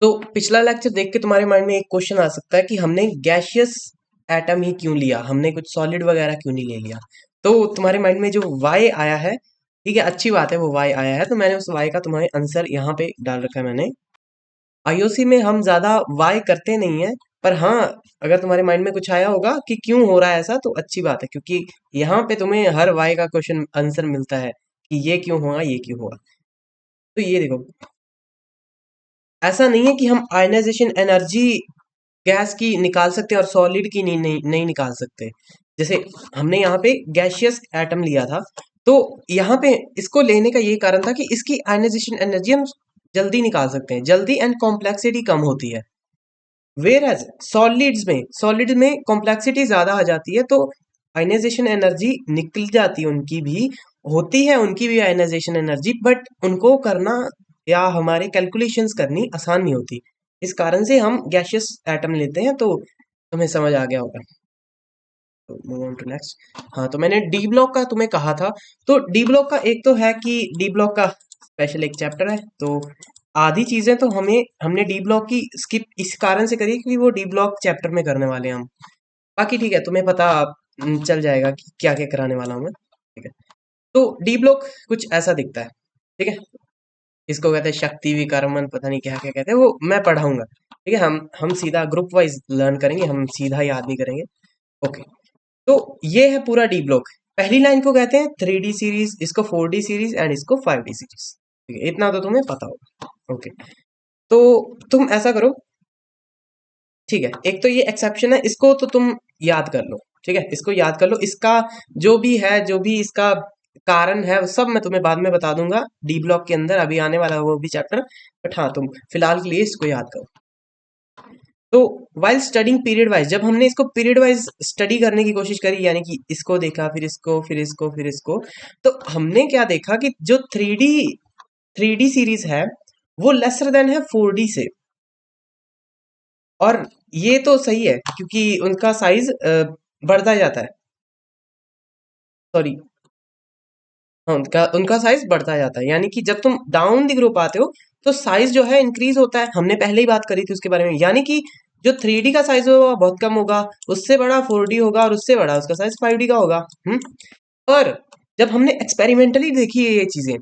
तो पिछला लेक्चर देख के तुम्हारे माइंड में एक क्वेश्चन आ सकता है कि हमने गैसियस एटम ही क्यों लिया, हमने कुछ सॉलिड वगैरह क्यों नहीं ले लिया। तो तुम्हारे माइंड में जो वाई आया है, ठीक है, अच्छी बात है, वो वाई आया है, तो मैंने उस वाई का तुम्हारे आंसर यहाँ पे डाल रखा है मैंने। आईओसी में हम ज्यादा वाई करते नहीं है, पर हाँ, अगर तुम्हारे माइंड में कुछ आया होगा कि क्यों हो रहा है ऐसा, तो अच्छी बात है, क्योंकि यहाँ पे तुम्हें हर वाई का क्वेश्चन आंसर मिलता है कि ये क्यों हुआ, ये क्यों हुआ। तो ये देखो, ऐसा नहीं है कि हम आयनाइजेशन एनर्जी गैस की निकाल सकते हैं और सॉलिड की नहीं निकाल सकते। जैसे हमने यहाँ पे गैसियस एटम लिया था, तो यहाँ पे इसको लेने का ये कारण था कि इसकी आयनाइजेशन एनर्जी हम जल्दी निकाल सकते हैं, जल्दी, एंड कॉम्प्लेक्सिटी कम होती है। वेयर एज सॉलिड में कॉम्प्लेक्सिटी ज्यादा आ जाती है, तो आयनाइजेशन एनर्जी निकल जाती है, उनकी भी होती है, उनकी भी आयनाइजेशन एनर्जी, बट उनको करना या हमारे कैलकुलेशंस करनी आसान नहीं होती। इस कारण से हम गैसियस एटम लेते हैं। तो तुम्हें समझ आ गया होगा। तो मूव ऑन टू नेक्स्ट। हाँ, तो मैंने डी ब्लॉक का तुम्हें कहा था। तो डी ब्लॉक का एक तो है कि डी ब्लॉक का स्पेशल एक चैप्टर है, तो आधी चीजें तो हमने डी ब्लॉक की स्किप इस कारण से करी क्योंकि वो डी ब्लॉक चैप्टर में करने वाले हैं हम। बाकी ठीक है, तुम्हें पता चल जाएगा कि क्या क्या कराने वाला हूँ मैं। ठीक है, तो डी ब्लॉक कुछ ऐसा दिखता है। ठीक है, इसको कहते हैं शक्ति विकर्मण, पता नहीं क्या क्या कहते हैं, वो मैं पढ़ाऊंगा। ठीक है, हम सीधा ग्रुप वाइज लर्न करेंगे, हम सीधा याद नहीं करेंगे। ओके, तो ये है पूरा डी ब्लॉक। पहली लाइन को कहते हैं 3D सीरीज, इसको 4D सीरीज, एंड इसको 5D सीरीज। ठीक है, इतना तो तुम्हें पता होगा। ओके, तो तुम ऐसा करो, ठीक है, एक तो ये एक्सेप्शन है, इसको तो तुम याद कर लो। ठीक है, इसको याद कर लो, इसका जो भी है, जो भी इसका कारण है, वो सब मैं तुम्हें बाद में बता दूंगा डी ब्लॉक के अंदर, अभी आने वाला है वो भी चैप्टर। बट हाँ, तुम फिलहाल के लिए इसको याद करो। तो वाइल स्टडिंग पीरियड वाइज, जब हमने इसको पीरियड वाइज स्टडी करने की कोशिश करी, यानी कि इसको देखा, फिर इसको, फिर इसको, फिर इसको, तो हमने क्या देखा कि जो थ्री डी सीरीज है, वो लेसर देन है 4D से। और ये तो सही है क्योंकि उनका साइज बढ़ता जाता है। सॉरी, हाँ, उनका उनका साइज बढ़ता जाता है, यानी कि जब तुम डाउन द ग्रुप आते हो, तो साइज जो है इंक्रीज होता है। हमने पहले ही बात करी थी उसके बारे में, यानी कि जो 3D का साइज होगा वो बहुत कम होगा, उससे बड़ा 4D होगा, और उससे बड़ा उसका साइज 5D का होगा। पर जब हमने एक्सपेरिमेंटली देखी है ये चीजें,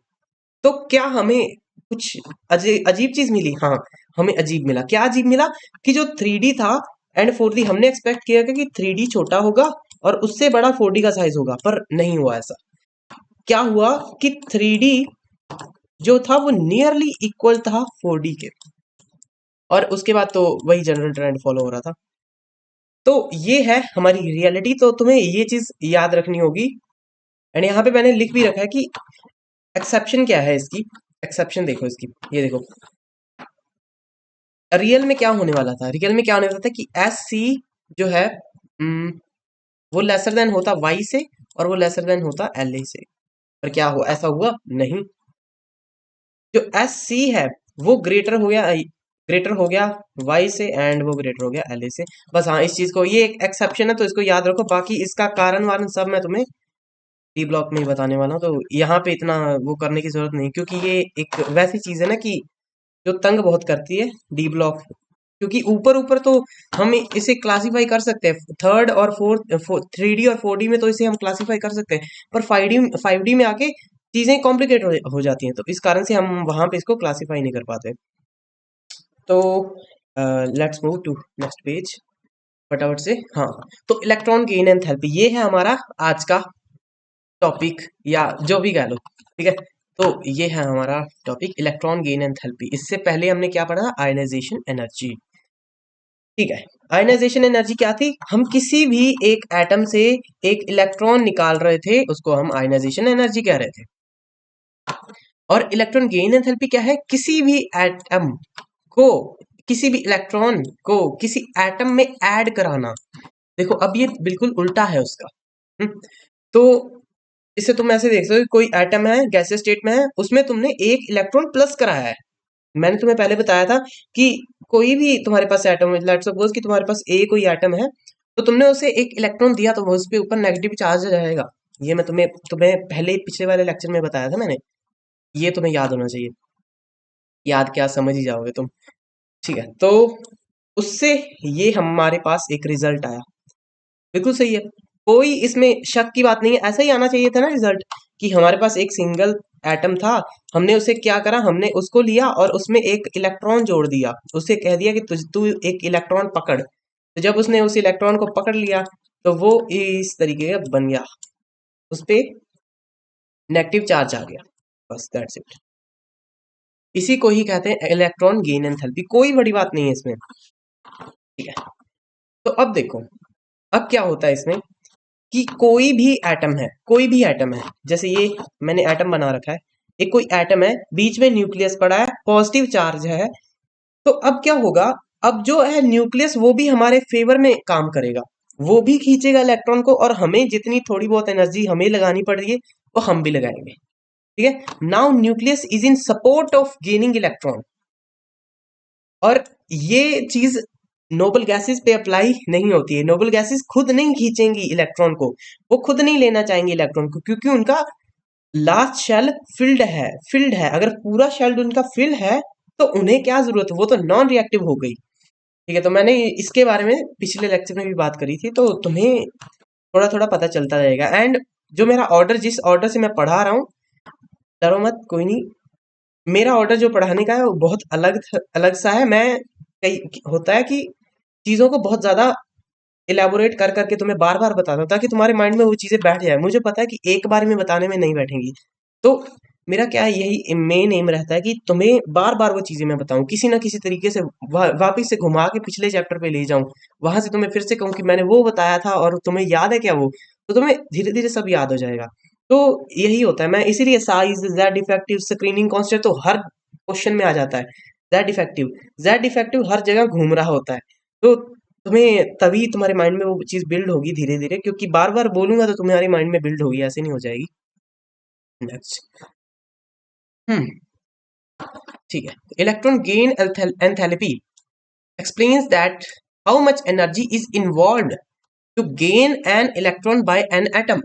तो क्या हमें कुछ अजीब चीज मिली? हाँ, हमें अजीब मिला। क्या अजीब मिला? कि जो 3D था एंड 4D, हमने एक्सपेक्ट किया कि 3D छोटा होगा और उससे बड़ा 4D का साइज होगा, पर नहीं हुआ ऐसा। क्या हुआ कि 3D जो था वो नियरली इक्वल था 4D के, और उसके बाद तो वही जनरल ट्रेंड फॉलो हो रहा था। तो ये है हमारी रियलिटी, तो तुम्हें ये चीज याद रखनी होगी। एंड यहाँ पे मैंने लिख भी रखा है कि एक्सेप्शन क्या है इसकी। एक्सेप्शन देखो इसकी, ये देखो, रियल में क्या होने वाला था, रियल में क्या होने वाला था कि एस सी जो है, वो लेसर देन होता वाई से, और वो लेसर देन होता एल ए से। पर क्या हुआ? ऐसा हुआ नहीं। जो एस सी है वो ग्रेटर हो गया वाई से, एंड वो ग्रेटर हो गया एल ए से। बस हाँ, इस चीज को, ये एक एक्सेप्शन है, तो इसको याद रखो। बाकी इसका कारण वारण सब मैं तुम्हें डी ब्लॉक में ही बताने वाला हूँ, तो यहाँ पे इतना वो करने की जरूरत नहीं, क्योंकि ये एक वैसी चीज है ना कि जो तंग बहुत करती है डी ब्लॉक। क्योंकि ऊपर ऊपर तो हम इसे क्लासिफाई कर सकते हैं, थर्ड और फोर्थ, 3D और 4D में तो इसे हम क्लासिफाई कर सकते हैं, पर 5D में आके चीजें कॉम्प्लिकेट हो जाती हैं, तो इस कारण से हम वहां पे इसको क्लासिफाई नहीं कर पाते। तो let's move to next page फटाफट से। हाँ, तो इलेक्ट्रॉन गेन एंथैल्पी, ये है हमारा आज का टॉपिक, या जो भी कह लो। ठीक है, तो ये है हमारा टॉपिक इलेक्ट्रॉन गेन एंथैल्पी। इससे पहले हमने क्या पढ़ा? Ionization energy. ठीक है, आयनाइजेशन एनर्जी क्या थी? हम किसी भी एक एटम से एक इलेक्ट्रॉन निकाल रहे थे, उसको हम आयनाइजेशन एनर्जी कह रहे थे। और इलेक्ट्रॉन गेन एंथैल्पी क्या है? किसी भी एटम को, किसी भी इलेक्ट्रॉन को किसी एटम में ऐड कराना। देखो, अब ये बिल्कुल उल्टा है उसका। तो इसे तुम ऐसे देख सकते हो, कोई एटम है, गैसीय स्टेट में है, उसमें तुमने एक इलेक्ट्रॉन प्लस कराया है। मैंने तुम्हें पहले बताया था कि कोई भी तुम्हारे पास एटम है, लेट्स सपोज कि तुम्हारे पास ए कोई एटम है, तो तुमने उसे एक इलेक्ट्रॉन दिया, तो वो उस पे ऊपर नेगेटिव चार्ज रहेगा। ये मैं तुम्हें तुम्हें पहले पिछले वाले लेक्चर में बताया था मैंने। ये तुम्हें याद होना चाहिए। याद क्या, समझ ही जाओगे तुम। ठीक है, तो उससे ये हमारे पास एक रिजल्ट आया, बिल्कुल सही है, कोई इसमें शक की बात नहीं है, ऐसा ही आना चाहिए था ना रिजल्ट, कि हमारे पास एक सिंगल एटम था, हमने उसे क्या करा, हमने उसको लिया और उसमें एक इलेक्ट्रॉन जोड़ दिया, उसे कह दिया कि तू एक इलेक्ट्रॉन पकड़, तो जब उसने उस इलेक्ट्रॉन को पकड़ लिया तो वो इस तरीके का बन गया, उस पे नेगेटिव चार्ज आ गया, बस दैट्स इट। इसी को ही कहते हैं इलेक्ट्रॉन गेन एंथैल्पी, कोई बड़ी बात नहीं है इसमें, ठीक है। तो अब देखो, अब क्या होता है इसमें, कि कोई भी एटम है, कोई भी एटम है, जैसे ये मैंने एटम बना रखा है, एक कोई एटम है, बीच में न्यूक्लियस पड़ा है, पॉजिटिव चार्ज है, तो अब क्या होगा, अब जो है न्यूक्लियस वो भी हमारे फेवर में काम करेगा, वो भी खींचेगा इलेक्ट्रॉन को, और हमें जितनी थोड़ी बहुत एनर्जी हमें लगानी पड़ रही है वो हम भी लगाएंगे, ठीक है। Now nucleus is in support of gaining electron, और ये चीज नोबल गैसेस पे अप्लाई नहीं होती है, नोबल गैसेस खुद नहीं खींचेंगी इलेक्ट्रॉन को, वो खुद नहीं लेना चाहेंगे इलेक्ट्रॉन को, क्योंकि उनका लास्ट शेल फिल्ड है, अगर पूरा शेल उनका फिल है तो उन्हें क्या जरूरत है, वो तो नॉन रिएक्टिव हो गई, ठीक है। तो मैंने इसके बारे में पिछले लेक्चर में भी बात करी थी, तो तुम्हें थोड़ा थोड़ा पता चलता रहेगा। एंड जो मेरा ऑर्डर, जिस ऑर्डर से मैं पढ़ा रहा हूँ, डरो मत, कोई नहीं, मेरा ऑर्डर जो पढ़ाने का है वो बहुत अलग सा है। मैं कई होता है कि चीज़ों को बहुत ज़्यादा इलेबोरेट कर करके तुम्हें बार बार बताता हूँ, ताकि तुम्हारे माइंड में वो चीज़ें बैठ जाए, मुझे पता है कि एक बार में बताने में नहीं बैठेंगी, तो मेरा क्या है, यही मेन एम रहता है कि तुम्हें बार बार वो चीज़ें मैं बताऊं, किसी ना किसी तरीके से वापिस से घुमा के पिछले चैप्टर पे ले जाऊं, वहां से तुम्हें फिर से कहूं कि मैंने वो बताया था और तुम्हें याद है क्या वो, तो तुम्हें धीरे धीरे सब याद हो जाएगा। तो यही होता है, मैं इसीलिए size, Z effective, screening concept तो हर क्वेश्चन में आ जाता है, जेड इफेक्टिव हर जगह घूम रहा होता है, तो तुम्हें तभी तुम्हारे माइंड में वो चीज बिल्ड होगी धीरे धीरे, क्योंकि बार बार बोलूंगा तो तुम्हारे माइंड में बिल्ड होगी, ऐसे नहीं हो जाएगी। नेक्स्ट, हम्म, ठीक है, electron gain enthalpy explains that how much energy is involved to gain an electron by an atom।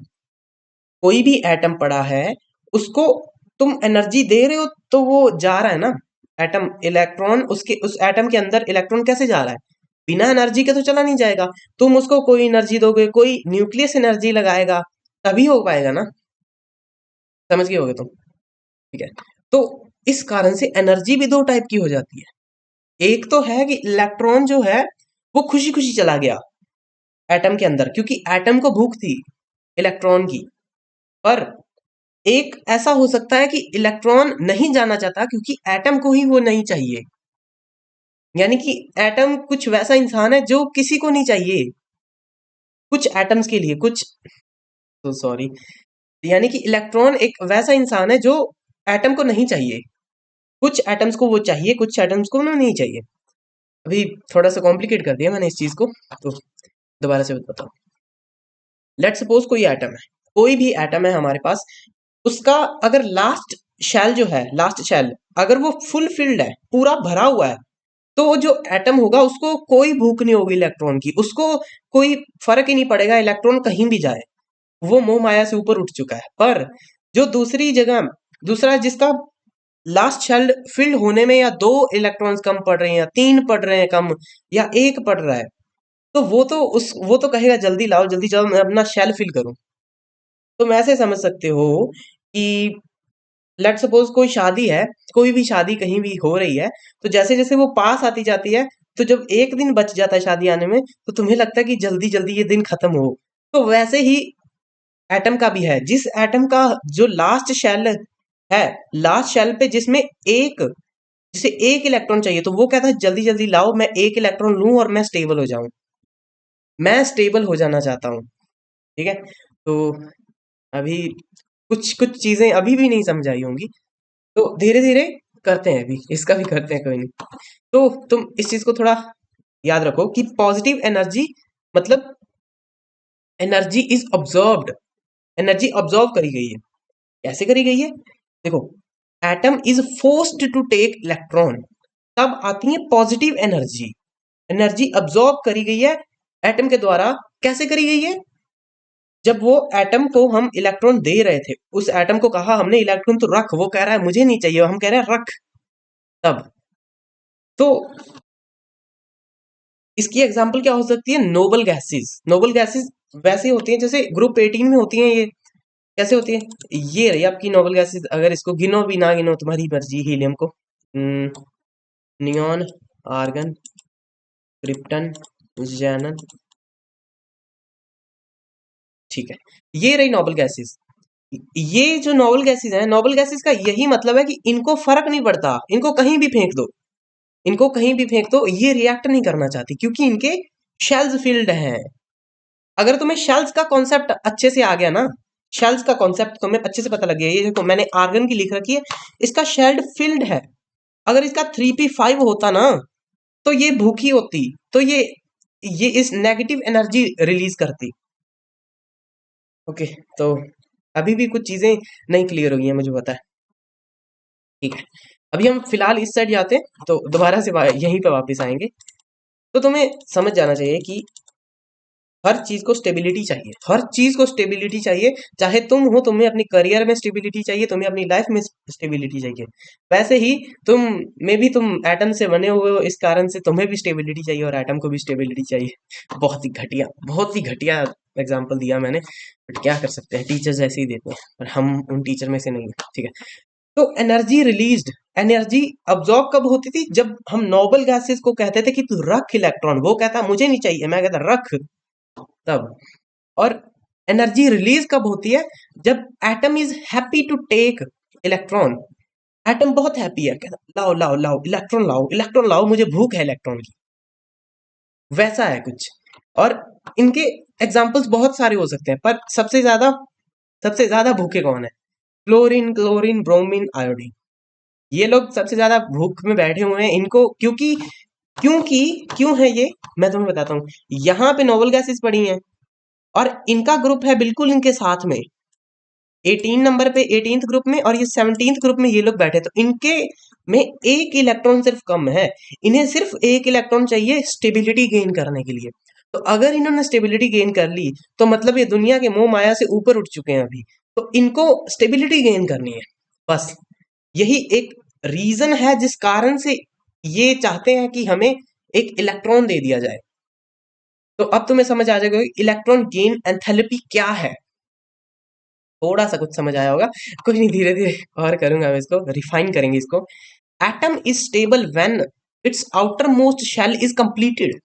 कोई भी एटम पड़ा है, उसको तुम एनर्जी दे रहे हो तो वो जा रहा है ना, एटम इलेक्ट्रॉन, उसके उस एटम के अंदर इलेक्ट्रॉन कैसे जा रहा है, बिना एनर्जी के तो चला नहीं जाएगा, तुम उसको कोई एनर्जी दोगे, कोई न्यूक्लियस एनर्जी लगाएगा, तभी हो पाएगा ना, समझ गए होगे तुम, ठीक है। तो इस कारण से एनर्जी भी दो टाइप की हो जाती है, एक तो है कि इलेक्ट्रॉन जो है वो खुशी खुशी चला गया एटम के अंदर, क्योंकि एटम को भूख थी इलेक्ट्रॉन की, पर एक ऐसा हो सकता है कि इलेक्ट्रॉन नहीं जाना चाहता क्योंकि एटम को ही वो नहीं चाहिए, यानी कि एटम कुछ वैसा इंसान है जो किसी को नहीं चाहिए, कुछ एटम्स के लिए, कुछ, तो सॉरी, यानी कि इलेक्ट्रॉन एक वैसा इंसान है जो एटम को नहीं चाहिए, कुछ एटम्स को वो चाहिए, कुछ एटम्स को नहीं चाहिए। अभी थोड़ा सा कॉम्प्लिकेट कर दिया मैंने इस चीज को, तो दोबारा से बताओ। लेट सपोज कोई एटम है, कोई भी एटम है हमारे पास, उसका अगर लास्ट शेल जो है, लास्ट शेल अगर वो फुल फिल्ड है, पूरा भरा हुआ है, तो वो जो एटम होगा उसको कोई भूख नहीं होगी इलेक्ट्रॉन की, उसको कोई फर्क ही नहीं पड़ेगा इलेक्ट्रॉन कहीं भी जाए, वो मोह माया से ऊपर उठ चुका है। पर जो दूसरी जगह, दूसरा जिसका लास्ट शेल फिल्ड होने में या दो इलेक्ट्रॉन्स कम पड़ रहे हैं, या तीन पड़ रहे हैं कम, या एक पड़ रहा है, तो वो तो कहेगा जल्दी लाओ, जल्दी जाओ, मैं अपना शेल फिल करूं। तुम ऐसे समझ सकते हो कि लेट सपोज कोई शादी है, कोई भी शादी कहीं भी हो रही है, तो जैसे जैसे वो पास आती जाती है, तो जब एक दिन बच जाता है शादी आने में, तो तुम्हें लगता है कि जल्दी जल्दी ये दिन खत्म हो, तो वैसे ही एटम का भी है, जिस एटम का जो लास्ट शेल है, लास्ट शेल पे जिसमें एक, जिसे एक इलेक्ट्रॉन चाहिए, तो वो कहता है जल्दी जल्दी लाओ, मैं एक इलेक्ट्रॉन लूं और मैं स्टेबल हो जाऊं, मैं स्टेबल हो जाना चाहता हूँ, ठीक है। तो अभी कुछ कुछ चीजें अभी भी नहीं समझ आई होंगी, तो धीरे धीरे करते हैं, अभी इसका भी करते हैं, कोई नहीं। तो तुम इस चीज को थोड़ा याद रखो कि पॉजिटिव एनर्जी मतलब energy is observed, energy observe करी गई है, कैसे करी गई है, देखो, atom is forced to take electron, तब आती है पॉजिटिव एनर्जी, एनर्जी ऑब्जॉर्व करी गई है एटम के द्वारा, कैसे करी गई है, जब वो एटम को हम इलेक्ट्रॉन दे रहे थे, उस एटम को कहा हमने इलेक्ट्रॉन तो रख, वो कह रहा है मुझे नहीं चाहिए, हम कह रहे हैं रख, तब, तो इसकी एग्जांपल क्या हो सकती है? Noble gases. नोबल गैसेस वैसे होती हैं जैसे ग्रुप 18 में होती हैं। ये कैसे होती है? ये रही आपकी नोबल गैसेस। अगर इसको गिनो भी ना गिनो तुम्हारी मर्जी। हीलियम को नियॉन, आर्गन, क्रिप्टन, ज़ेनन, ठीक है। ये रही नोबल गैसेस। ये जो नोबल गैसेस हैं, नोबल गैसेस का यही मतलब है कि इनको फर्क नहीं पड़ता, इनको कहीं भी फेंक दो, इनको कहीं भी फेंक दो, ये रिएक्ट नहीं करना चाहती क्योंकि इनके शेल्स फिल्ड हैं। अगर तुम्हें शेल्स का कॉन्सेप्ट अच्छे से आ गया ना, शेल्स का कॉन्सेप्ट तुम्हें अच्छे से पता लग गया, ये देखो मैंने आर्गन की लिख रखी है, इसका शेल्ड फिल्ड है। अगर इसका 3p5 होता ना तो ये भूखी होती, तो ये इस नेगेटिव एनर्जी रिलीज करती। ओके, तो अभी भी कुछ चीजें नहीं क्लियर हुई हैं, मुझे पता है। ठीक है, अभी हम फिलहाल इस साइड जाते हैं, तो दोबारा से यहीं पे वापस आएंगे। तो तुम्हें समझ जाना चाहिए कि हर चीज को स्टेबिलिटी चाहिए, हर चीज को स्टेबिलिटी चाहिए। चाहे तुम हो, तुम्हें अपने करियर में स्टेबिलिटी चाहिए, तुम्हें अपनी लाइफ में स्टेबिलिटी चाहिए। वैसे ही तुम में भी, तुम एटम से बने हुए हो, इस कारण से तुम्हें भी स्टेबिलिटी चाहिए और एटम को भी स्टेबिलिटी चाहिए। बहुत ही घटिया एग्जाम्पल दिया मैंने, बट क्या कर सकते हैं, टीचर्स ऐसे ही देते हैं, पर हम उन टीचर में से नहीं है। ठीक है, तो एनर्जी रिलीज्ड, एनर्जी अब्जॉर्ब कब होती थी? जब हम नोबल गैसेस को कहते थे कि तू रख इलेक्ट्रॉन, वो कहता मुझे नहीं चाहिए, मैं कहता रख, तब। और एनर्जी रिलीज कब होती है? जब atom is happy to take electron. Atom बहुत हैप्पी है, कहता लाओ लाओ लाओ इलेक्ट्रॉन, लाओ इलेक्ट्रॉन लाओ, मुझे भूख है इलेक्ट्रॉन की। वैसा है कुछ। और इनके एग्जाम्पल्स बहुत सारे हो सकते हैं, पर सबसे ज्यादा भूखे कौन है? Chlorine, chlorine, bromine, iodine. ये लोग सबसे ज्यादा भूख में बैठे हुए हैं। इनको क्योंकि क्योंकि क्यों है ये, मैं तुम्हें बताता हूँ। यहाँ पे नोबल गैसेस पड़ी हैं और इनका ग्रुप है बिल्कुल इनके साथ में, 18 नंबर पे, 18th ग्रुप में, और ये 17th ग्रुप में ये लोग बैठे, तो इनके में एक इलेक्ट्रॉन सिर्फ कम है। इन्हें सिर्फ एक इलेक्ट्रॉन चाहिए स्टेबिलिटी गेन करने के लिए। तो अगर इन्होंने स्टेबिलिटी गेन कर ली तो मतलब ये दुनिया के मोह माया से ऊपर उठ चुके हैं अभी। तो इनको स्टेबिलिटी गेन करनी है, बस यही एक रीजन है जिस कारण से ये चाहते हैं कि हमें एक इलेक्ट्रॉन दे दिया जाए। तो अब तुम्हें समझ आ जाएगा इलेक्ट्रॉन गेन एंथैल्पी क्या है। थोड़ा सा कुछ समझ आया होगा, कोई नहीं, धीरे धीरे और करूंगा मैं इसको, रिफाइन करेंगे इसको। Atom is stable when it's outermost shell is completed.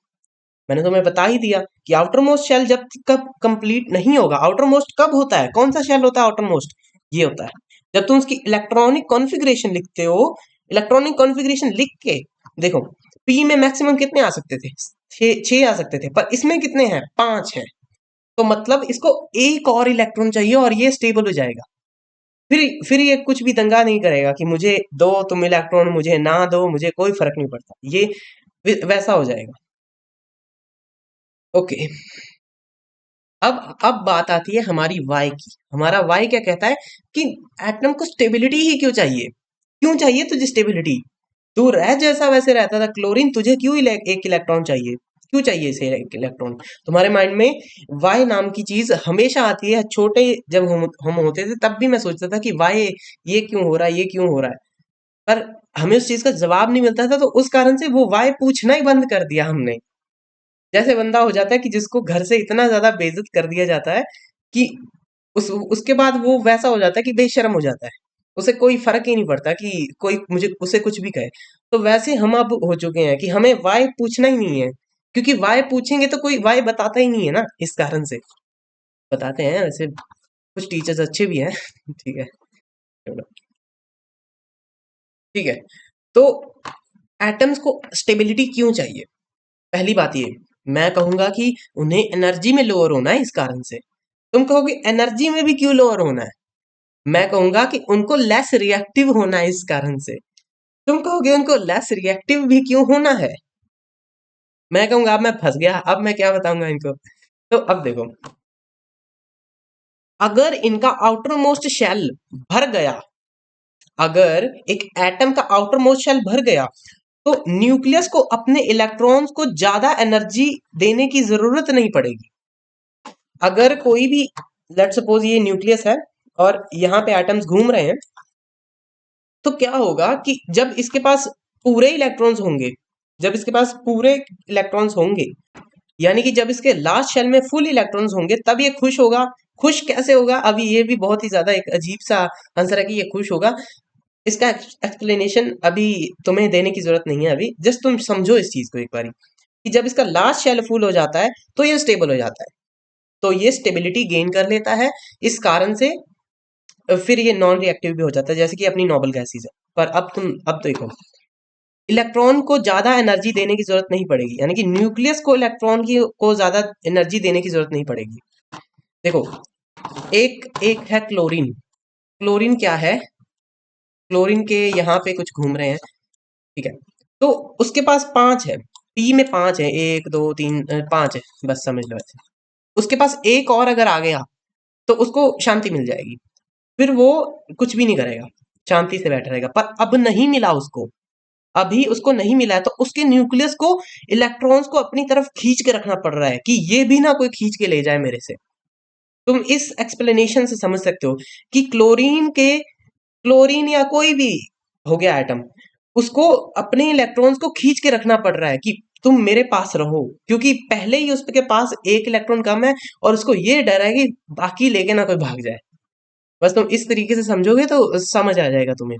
मैंने तुम्हें बता ही दिया कि आउटर मोस्ट शेल जब कब कंप्लीट नहीं होगा। आउटर मोस्ट कब होता है? कौन सा शेल होता है आउटर मोस्ट? ये होता है जब तुम उसकी इलेक्ट्रॉनिक कॉन्फ़िगरेशन लिखते हो। इलेक्ट्रॉनिक कॉन्फ़िगरेशन लिख के देखो, पी में मैक्सिमम कितने आ सकते थे? छह आ सकते थे, पर इसमें कितने हैं? 5 हैं। तो मतलब इसको एक और इलेक्ट्रॉन चाहिए और ये स्टेबल हो जाएगा। फिर ये कुछ भी दंगा नहीं करेगा कि मुझे दो तुम इलेक्ट्रॉन, मुझे ना दो, मुझे कोई फर्क नहीं पड़ता। ये वैसा हो जाएगा। ओके, अब बात आती है हमारी वाई की। हमारा वाई क्या कहता है कि एटम को स्टेबिलिटी ही क्यों चाहिए? क्यों चाहिए तुझे स्टेबिलिटी? तू रह जैसा वैसे रहता था क्लोरीन, तुझे क्यों एक इलेक्ट्रॉन चाहिए? क्यों चाहिए इसे एक इलेक्ट्रॉन? तुम्हारे माइंड में वाई नाम की चीज हमेशा आती है। छोटे जब हम होते थे तब भी मैं सोचता था कि वाई, ये क्यों हो रहा है, ये क्यों हो रहा है, पर हमें उस चीज का जवाब नहीं मिलता था, तो उस कारण से वो वाई पूछना ही बंद कर दिया हमने। जैसे बंदा हो जाता है कि जिसको घर से इतना ज्यादा बेइज्जत कर दिया जाता है कि उसके बाद वो वैसा हो जाता है कि बेशर्म हो जाता है। उसे कोई फर्क ही नहीं पड़ता कि कोई मुझे उसे कुछ भी कहे। तो वैसे हम अब हो चुके हैं कि हमें वाई पूछना ही नहीं है, क्योंकि वाई पूछेंगे तो कोई वाई बताता ही नहीं है ना, इस कारण से। बताते हैं वैसे, कुछ टीचर्स अच्छे भी हैं। ठीक है, चलो, ठीक है। तो एटम्स को स्टेबिलिटी क्यों चाहिए? पहली बात ये, मैं कहूंगा कि उन्हें एनर्जी में लोअर होना है, इस कारण से। तुम कहोगे एनर्जी में भी क्यों लोअर होना है? मैं कहूंगा कि उनको लेस रिएक्टिव होना है, इस कारण से। तुम कहोगे उनको लेस रिएक्टिव भी क्यों होना है? मैं कहूंगा अब मैं फंस गया, अब मैं क्या बताऊंगा इनको। तो अब देखो, अगर इनका आउटर मोस्ट शेल भर गया, अगर एक एटम का आउटर मोस्ट शेल भर गया, तो न्यूक्लियस को अपने इलेक्ट्रॉन्स को ज्यादा एनर्जी देने की जरूरत नहीं पड़ेगी। अगर कोई भी, लेट सपोज ये न्यूक्लियस है और यहाँ पे एटम्स घूम रहे हैं, तो क्या होगा कि जब इसके पास पूरे इलेक्ट्रॉन्स होंगे, जब इसके पास पूरे इलेक्ट्रॉन्स होंगे, यानी कि जब इसके लास्ट शेल में फुल इलेक्ट्रॉन्स होंगे तब ये खुश होगा। खुश कैसे होगा, अभी ये भी बहुत ही ज्यादा एक अजीब सा आंसर है कि ये खुश होगा। इसका एक्सप्लेनेशन अभी तुम्हें देने की जरूरत नहीं है, अभी जस्ट तुम समझो इस चीज को एक बारी, कि जब इसका लास्ट शेल फुल हो जाता है तो ये स्टेबल हो जाता है, तो ये स्टेबिलिटी गेन कर लेता है। इस कारण से फिर ये नॉन रिएक्टिव भी हो जाता है, जैसे कि अपनी नोबल गैसेज है। पर अब देखो, इलेक्ट्रॉन को ज्यादा एनर्जी देने की जरूरत नहीं पड़ेगी, यानी कि न्यूक्लियस को इलेक्ट्रॉन की को ज्यादा एनर्जी देने की जरूरत नहीं पड़ेगी। देखो, एक एक है क्लोरीन। क्लोरीन क्या है, क्लोरीन के यहाँ पे कुछ घूम रहे हैं, ठीक है। तो उसके पास 5 है, पी में 5 है, 1 2 3 5 है, बस समझ लो ऐसे। उसके पास एक और अगर आ गया तो उसको शांति मिल जाएगी, फिर वो कुछ भी नहीं करेगा, शांति से बैठा रहेगा। पर अब नहीं मिला उसको, अभी उसको नहीं मिला है, तो उसके न्यूक्लियस को इलेक्ट्रॉन्स को अपनी तरफ खींच के रखना पड़ रहा है कि ये भी ना कोई खींच के ले जाए मेरे से। तुम इस एक्सप्लेनेशन से समझ सकते हो कि क्लोरीन या कोई भी हो गया एटम, उसको अपने इलेक्ट्रॉन्स को खींच के रखना पड़ रहा है कि तुम मेरे पास रहो, क्योंकि पहले ही उसके पास एक इलेक्ट्रॉन कम है और उसको ये डर है कि बाकी लेके ना कोई भाग जाए। बस तुम इस तरीके से समझोगे तो समझ आ जाएगा तुम्हें।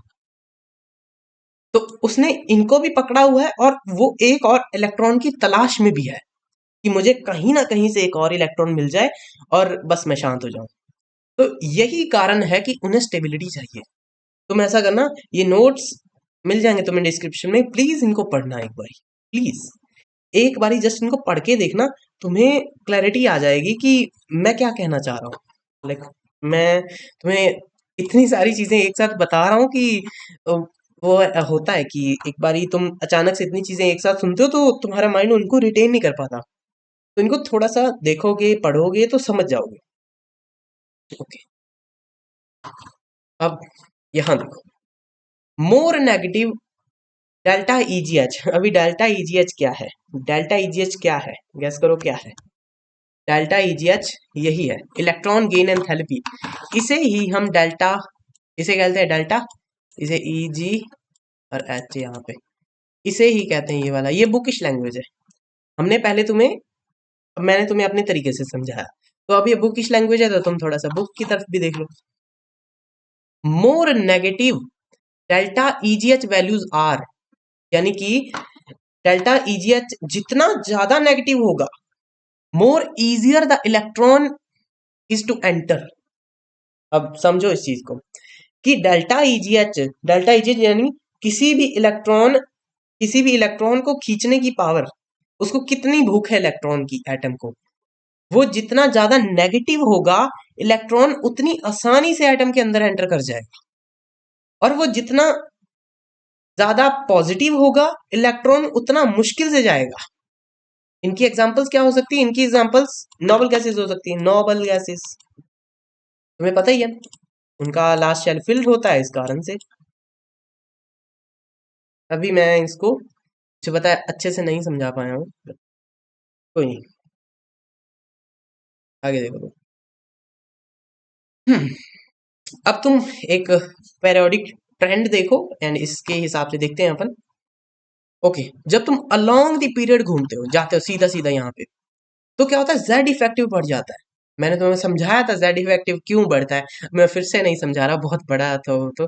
तो उसने इनको भी पकड़ा हुआ है और वो एक और इलेक्ट्रॉन की तलाश में भी है कि मुझे कहीं ना कहीं से एक और इलेक्ट्रॉन मिल जाए और बस मैं शांत हो जाऊं। तो यही कारण है कि उन्हें स्टेबिलिटी चाहिए। तुम ऐसा करना, ये नोट्स मिल जाएंगे तुम्हें डिस्क्रिप्शन में, प्लीज इनको पढ़ना एक बारी, प्लीज एक बारी जस्ट इनको पढ़ के देखना, तुम्हें क्लैरिटी आ जाएगी कि मैं क्या कहना चाह रहा हूँ। लाइक मैं तुम्हें इतनी सारी चीजें एक साथ बता रहा हूँ कि वो होता है कि एक बारी तुम अचानक से इतनी चीजें एक साथ सुनते हो तो तुम्हारा माइंड उनको रिटेन नहीं कर पाता, तो इनको थोड़ा सा देखोगे पढ़ोगे तो समझ जाओगे। ओके, अब यहाँ देखो, मोर नेगेटिव डेल्टा ईजीएच। अभी डेल्टा ईजीएच क्या है, डेल्टा ईजीएच क्या है, गैस करो क्या है। डेल्टा ईजीएच यही है, इलेक्ट्रॉन गेन एंथैल्पी। इसे ही हम डेल्टा, इसे कहते हैं डेल्टा, इसे ईजी और एच यहाँ पे, इसे ही कहते हैं ये वाला। ये बुकिश लैंग्वेज है, हमने पहले तुम्हें, मैंने तुम्हें अपने तरीके से समझाया, तो अब ये बुकिश लैंग्वेज है तो तुम थोड़ा सा बुक की तरफ भी देख लो। More negative delta EGH values are, यानी कि डेल्टा ईजीएच जितना ज्यादा नेगेटिव होगा, more easier the electron is to enter. अब समझो इस चीज को कि डेल्टा ईजीएच यानी किसी भी इलेक्ट्रॉन, किसी भी इलेक्ट्रॉन को खींचने की पावर, उसको कितनी भूख है इलेक्ट्रॉन की, एटम को, वो जितना ज्यादा नेगेटिव होगा, इलेक्ट्रॉन उतनी आसानी से एटम के अंदर एंटर कर जाएगा। और वो जितना ज्यादा पॉजिटिव होगा, इलेक्ट्रॉन उतना मुश्किल से जाएगा। इनकी एग्जांपल्स क्या हो सकती है, इनकी एग्जांपल्स नोबल गैसेस हो सकती है, नोबल गैसेस, तुम्हें पता ही है उनका लास्ट शेल फिल्ड होता है इस कारण से। अभी मैं इसको मुझे पता है अच्छे से नहीं समझा पाया हूँ, कोई नहीं, आगे देखो तुम। अब तुम एक पेरियोडिक ट्रेंड देखो एंड इसके हिसाब से देखते हैं अपन। ओके, जब तुम अलोंग द पीरियड घूमते हो, जाते हो सीधा सीधा यहाँ पे, तो क्या होता है, जेड इफेक्टिव बढ़ जाता है। मैंने तुम्हें समझाया था जेड इफेक्टिव क्यों बढ़ता है, मैं फिर से नहीं समझा रहा, बहुत बड़ा था वो तो।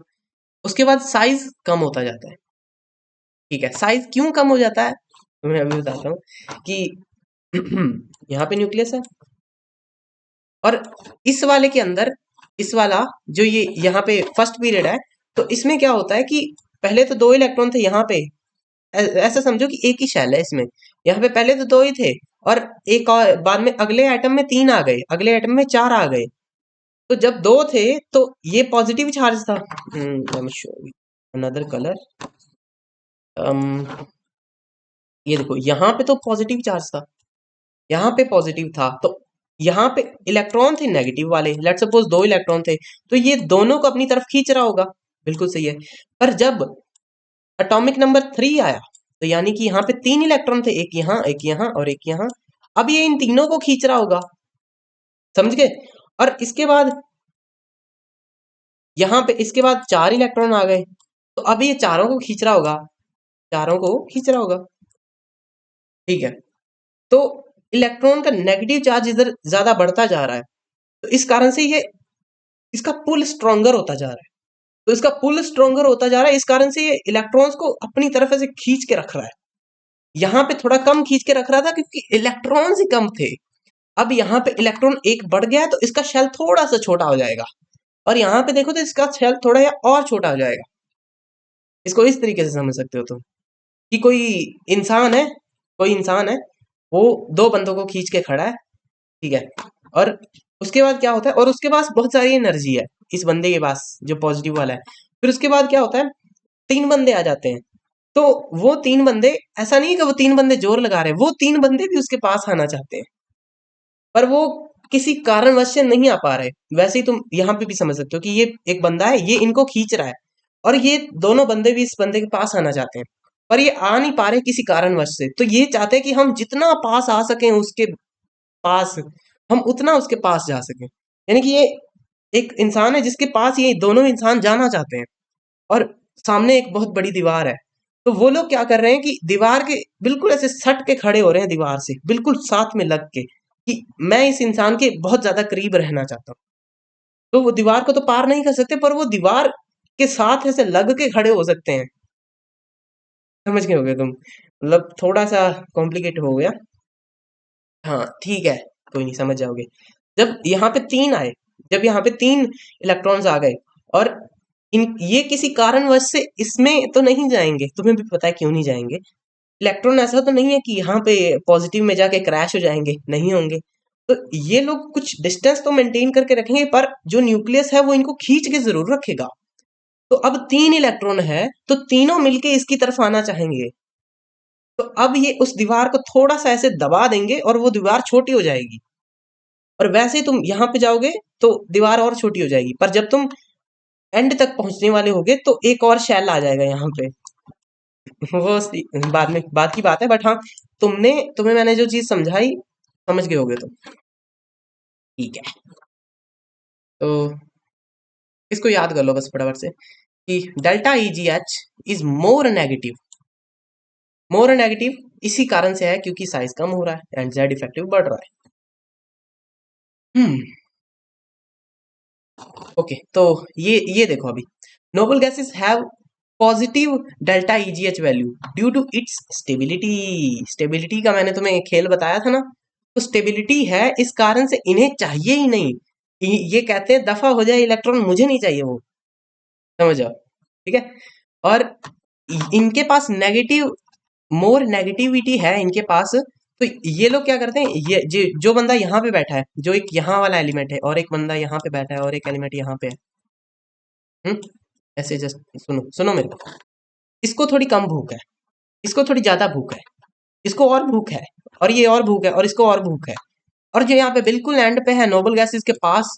उसके बाद साइज कम होता जाता है, ठीक है। साइज क्यों कम हो जाता है, तुम्हें अभी बताता हूँ कि यहाँ पे न्यूक्लियस है और इस वाले के अंदर, इस वाला जो ये यहाँ पे फर्स्ट पीरियड है, तो इसमें क्या होता है कि पहले तो 2 इलेक्ट्रॉन थे यहाँ पे, ऐसा समझो कि एक ही शेल है इसमें, यहाँ पे पहले तो 2 ही थे और एक और बाद में अगले एटम में 3 आ गए, अगले एटम में 4 आ गए। तो जब 2 थे तो ये पॉजिटिव चार्ज था। अनदर कलर, ये देखो यहाँ पे तो पॉजिटिव चार्ज था, यहाँ पे पॉजिटिव था, तो यहाँ पे इलेक्ट्रॉन थे नेगेटिव वाले, लेट्स सपोज 2 इलेक्ट्रॉन थे, तो ये दोनों को अपनी तरफ खींच रहा होगा, बिल्कुल सही है। पर जब एटॉमिक नंबर 3 आया, तो यानी कि यहाँ पे 3 इलेक्ट्रॉन थे, एक यहाँ एक यहाँ और एक यहाँ, अब ये इन तीनों को खींच रहा होगा, समझ गए। और इसके बाद यहाँ पे इसके बाद 4 इलेक्ट्रॉन आ गए, तो अब ये चारों को खींच रहा होगा, चारों को खींच रहा होगा। ठीक है। तो इलेक्ट्रॉन का नेगेटिव चार्ज इधर ज्यादा बढ़ता जा रहा है, तो इस कारण से ये इसका पुल स्ट्रोंगर होता जा रहा है। तो इसका पुल स्ट्रोंगर होता जा रहा है, इस कारण से ये इलेक्ट्रॉन्स को अपनी तरफ ऐसे खींच के रख रहा है। यहाँ पे थोड़ा कम खींच के रख रहा था क्योंकि इलेक्ट्रॉन्स ही कम थे। अब यहाँ पे इलेक्ट्रॉन एक बढ़ गया है तो इसका शेल थोड़ा सा छोटा हो जाएगा, और यहाँ पे देखो तो इसका शेल थोड़ा या और छोटा हो जाएगा। इसको इस तरीके से समझ सकते हो तुम कि इंसान है कोई इंसान है, वो दो बंदों को खींच के खड़ा है, ठीक है। और उसके बाद क्या होता है, और उसके पास बहुत सारी एनर्जी है इस बंदे के पास जो पॉजिटिव वाला है। फिर उसके बाद क्या होता है, तीन बंदे आ जाते हैं। तो वो तीन बंदे, ऐसा नहीं है कि वो तीन बंदे जोर लगा रहे हैं, वो तीन बंदे भी उसके पास आना चाहते हैं, पर वो किसी कारणवश से नहीं आ पा रहे। वैसे ही तुम यहाँ पे भी समझ सकते हो कि ये एक बंदा है, ये इनको खींच रहा है, और ये दोनों बंदे भी इस बंदे के पास आना चाहते हैं, पर ये आ नहीं पा रहे किसी कारणवश से। तो ये चाहते हैं कि हम जितना पास आ सकें उसके पास, हम उतना उसके पास जा सकें। यानी कि ये एक इंसान है जिसके पास ये दोनों इंसान जाना चाहते हैं, और सामने एक बहुत बड़ी दीवार है। तो वो लोग क्या कर रहे हैं कि दीवार के बिल्कुल ऐसे सट के खड़े हो रहे हैं, दीवार से बिल्कुल साथ में लग के, कि मैं इस इंसान के बहुत ज्यादा करीब रहना चाहता हूँ। तो वो दीवार को तो पार नहीं कर सकते, पर वो दीवार के साथ ऐसे लग के खड़े हो सकते हैं। समझ गए होगे तुम, मतलब थोड़ा सा कॉम्प्लिकेट हो गया। हाँ ठीक है, कोई नहीं, समझ जाओगे। जब यहाँ पे तीन आए, जब यहाँ पे तीन इलेक्ट्रॉन्स आ गए, और इन ये किसी कारणवश से इसमें तो नहीं जाएंगे, तुम्हें भी पता है क्यों नहीं जाएंगे। इलेक्ट्रॉन ऐसा तो नहीं है कि यहाँ पे पॉजिटिव में जाके क्रैश हो जाएंगे, नहीं होंगे। तो ये लोग कुछ डिस्टेंस तो मेंटेन करके रखेंगे, पर जो न्यूक्लियस है वो इनको खींच के जरूर रखेगा। तो अब तीन इलेक्ट्रॉन है, तो तीनों मिलके इसकी तरफ आना चाहेंगे। तो अब ये उस दीवार को थोड़ा सा ऐसे दबा देंगे और वो दीवार छोटी हो जाएगी, और वैसे ही तुम यहाँ पे जाओगे तो दीवार और छोटी हो जाएगी। पर जब तुम एंड तक पहुंचने वाले होगे तो एक और शैल आ जाएगा यहाँ पे। वो बाद में बात की बात है, बट हाँ, तुम्हें मैंने जो चीज समझाई, समझ गए होगे तुम। ठीक है, तो इसको याद कर लो बस फटाफट से कि delta E ji H is more negative इसी कारण से है क्योंकि साइज कम हो रहा है एंड जेड इफेक्टिव बढ़ रहा है। ओके, तो ये देखो अभी, noble gases have positive delta EGH value due to its stability. Stability का मैंने तुम्हें एक खेल बताया था ना, तो स्टेबिलिटी है, इस कारण से इन्हें चाहिए ही नहीं। ये कहते हैं दफा हो जाए इलेक्ट्रॉन, मुझे नहीं चाहिए वो, समझ जाओ, ठीक है। और इनके पास मोर नेगेटिविटी है इनके पास। तो ये लोग क्या करते हैं, ये जो बंदा यहाँ पे बैठा है, जो एक यहाँ वाला एलिमेंट है, और एक बंदा यहाँ पे बैठा है, और एक एलिमेंट यहाँ पे है, हम्म ऐसे जस्ट सुनो सुनो मेरे को। इसको थोड़ी कम भूख है, इसको थोड़ी ज्यादा भूख है, इसको और भूख है, और ये और भूख है, और इसको और भूख है। और जो यहाँ पे बिल्कुल एंड पे है नोबल गैसेस के पास,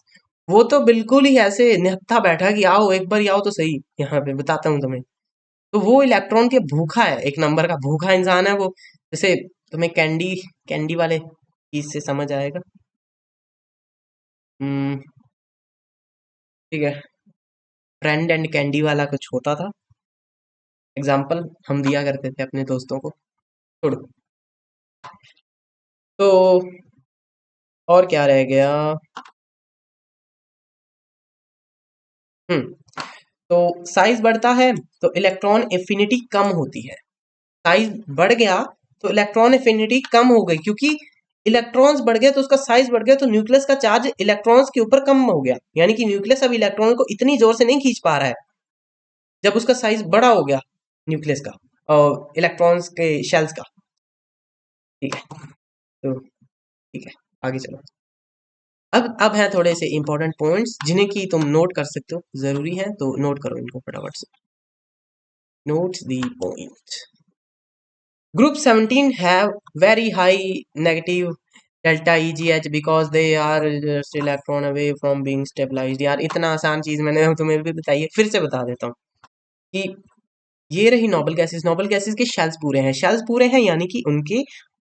वो तो बिल्कुल ही ऐसे निहत्था बैठा है कि आओ एक बार आओ तो सही, यहाँ पे बताता हूँ तुम्हें। तो वो इलेक्ट्रॉन के भूखा है, एक नंबर का भूखा इंसान है वो। जैसे तुम्हें कैंडी कैंडी वाले चीज से समझ आएगा। हम्म, ठीक है, फ्रेंड एंड कैंडी वाला कुछ होता था, एग्जाम्पल हम दिया करते थे अपने दोस्तों को। छोड़ो, तो और क्या रह गया। हम्म तो साइज बढ़ता है तो इलेक्ट्रॉन एफिनिटी कम होती है। साइज बढ़ गया तो इलेक्ट्रॉन एफिनिटी कम हो गई, क्योंकि इलेक्ट्रॉन्स बढ़ गया तो उसका साइज बढ़ गया, तो न्यूक्लियस का चार्ज इलेक्ट्रॉन्स के ऊपर कम हो गया, यानी कि न्यूक्लियस अब इलेक्ट्रॉन को इतनी जोर से नहीं खींच पा रहा है जब उसका साइज बड़ा हो गया, न्यूक्लियस का और इलेक्ट्रॉन्स के शेल्स का। ठीक है, तो ठीक है, आगे चलो। अब है थोड़े से इंपॉर्टेंट पॉइंट्स जिन्हें कि तुम नोट कर सकते हो, जरूरी है तो नोट करो इनको फटाफट से। Note the point. Group 17 have very high negative delta EGH because they are just electron away from being stabilized। यार इतना आसान चीज मैंने तुम्हें भी बताई है, फिर से बता देता हूँ कि ये रही नोबल गैसेस। नोबल गैसेस के शेल्स पूरे हैं, शेल्स पूरे हैं यानी कि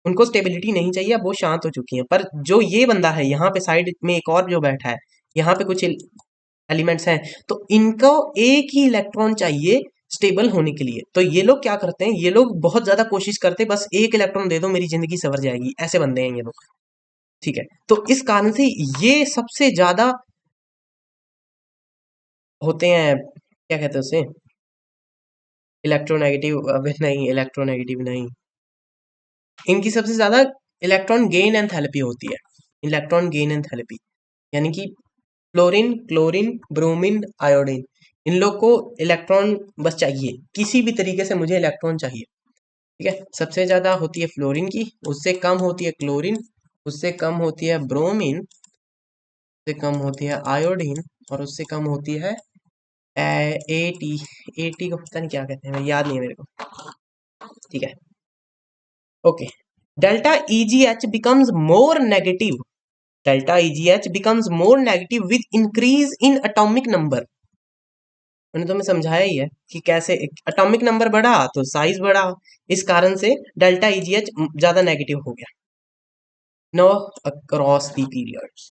उनको स्टेबिलिटी नहीं चाहिए, अब वो शांत हो चुकी हैं। पर जो ये बंदा है यहाँ पे साइड में एक और जो बैठा है, यहाँ पे कुछ एलिमेंट्स हैं, तो इनको एक ही इलेक्ट्रॉन चाहिए स्टेबल होने के लिए। तो ये लोग क्या करते हैं, ये लोग बहुत ज्यादा कोशिश करते हैं, बस एक इलेक्ट्रॉन दे दो मेरी जिंदगी संवर जाएगी, ऐसे बंदे हैं ये लोग। ठीक है, तो इस कारण से ये सबसे ज्यादा होते हैं, क्या कहते हैं उसे, इलेक्ट्रोनेगेटिव, अबे नहीं इलेक्ट्रोनेगेटिव नहीं, इनकी सबसे ज्यादा इलेक्ट्रॉन गेन एंथैल्पी होती है, इलेक्ट्रॉन गेन एंथैल्पी। यानी कि फ्लोरीन, क्लोरीन, ब्रोमीन, आयोडीन, इन लोग को इलेक्ट्रॉन बस चाहिए, किसी भी तरीके से मुझे इलेक्ट्रॉन चाहिए। ठीक है, सबसे ज्यादा होती है फ्लोरीन की, उससे कम होती है क्लोरीन, उससे कम होती है ब्रोमीन, उससे कम होती है आयोडीन, और उससे कम होती है एटी। एटी को पता नहीं क्या कहते हैं, याद नहीं है मेरे को। ठीक है, okay. Delta EGH becomes more negative, delta EGH becomes more negative with increase in atomic number. मैंने तुम्हें समझाया ही है कि कैसे एटॉमिक नंबर बढ़ा तो साइज बढ़ा, इस कारण से डेल्टा ईजीएच ज्यादा नेगेटिव हो गया। No across the periods,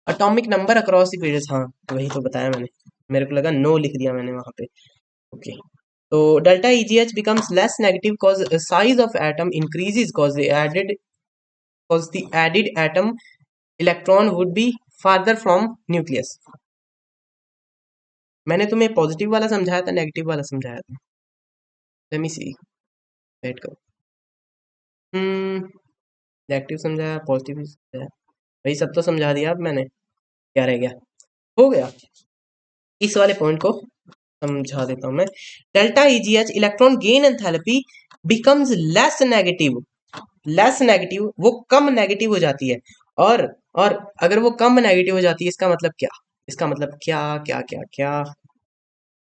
atomic number across the periods, हाँ वही तो बताया मैंने, मेरे को लगा नो लिख दिया मैंने वहां पे। ओके, तो delta EGH becomes less negative cause size of atom increases cause the added atom electron would be farther from nucleus। मैंने तुम्हें पॉजिटिव वाला समझाया था, नेगेटिव वाला समझाया था, लेट मी सी, वेट करो। नेगेटिव समझाया, पॉजिटिव समझाया, वही सब तो समझा दिया। अब मैंने क्या रह गया, हो गया। इस वाले पॉइंट को समझा देता हूं मैं। Delta EGH electron gain enthalpy becomes less negative, less negative वो कम नेगेटिव हो जाती है। और और अगर वो कम नेगेटिव हो जाती है, इसका मतलब क्या, इसका मतलब क्या क्या क्या क्या,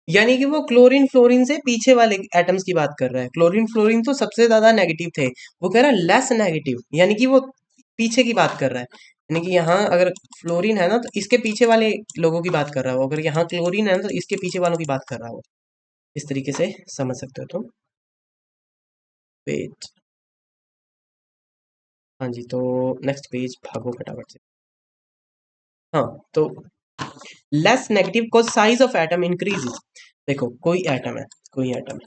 यानी कि वो क्लोरीन फ्लोरीन से पीछे वाले एटम्स की बात कर रहा है। क्लोरीन फ्लोरीन तो सबसे ज्यादा नेगेटिव थे, वो कह रहा है लेस नेगेटिव, यानी कि वो पीछे की बात कर रहा है। यानी कि यहाँ अगर फ्लोरीन है ना तो इसके पीछे वाले लोगों की बात कर रहा है वो, अगर यहाँ क्लोरीन है ना तो इसके पीछे वालों की बात कर रहा है वो। इस तरीके से समझ सकते हो तुम। वेट, हाँ जी, तो नेक्स्ट पेज भागो फटाफट से। हाँ, तो less negative cause size of atom increases. देखो कोई एटम है, कोई एटम है,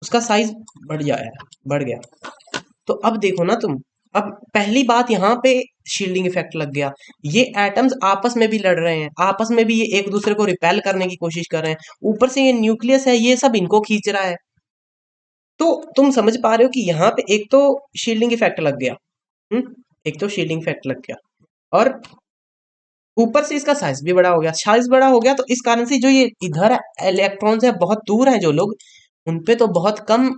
उसका साइज बढ़ जाया है, बढ़ गया। तो अब देखो ना तुम, अब पहली बात यहाँ पे शील्डिंग इफेक्ट लग गया, ये एटम्स आपस में भी लड़ रहे हैं, आपस में भी ये एक दूसरे को रिपेल करने की कोशिश कर रहे हैं, ऊपर से ये न्यूक्लियस है ये सब इनको खींच रहा है। तो तुम समझ पा रहे हो कि यहाँ पे एक तो शील्डिंग इफेक्ट लग गया, एक तो शील्डिंग इफेक्ट लग गया, और ऊपर से इसका साइज भी बड़ा हो गया। साइज बड़ा हो गया तो इस कारण से जो ये इधर इलेक्ट्रॉन्स है बहुत दूर हैं जो लोग, उन पे तो बहुत कम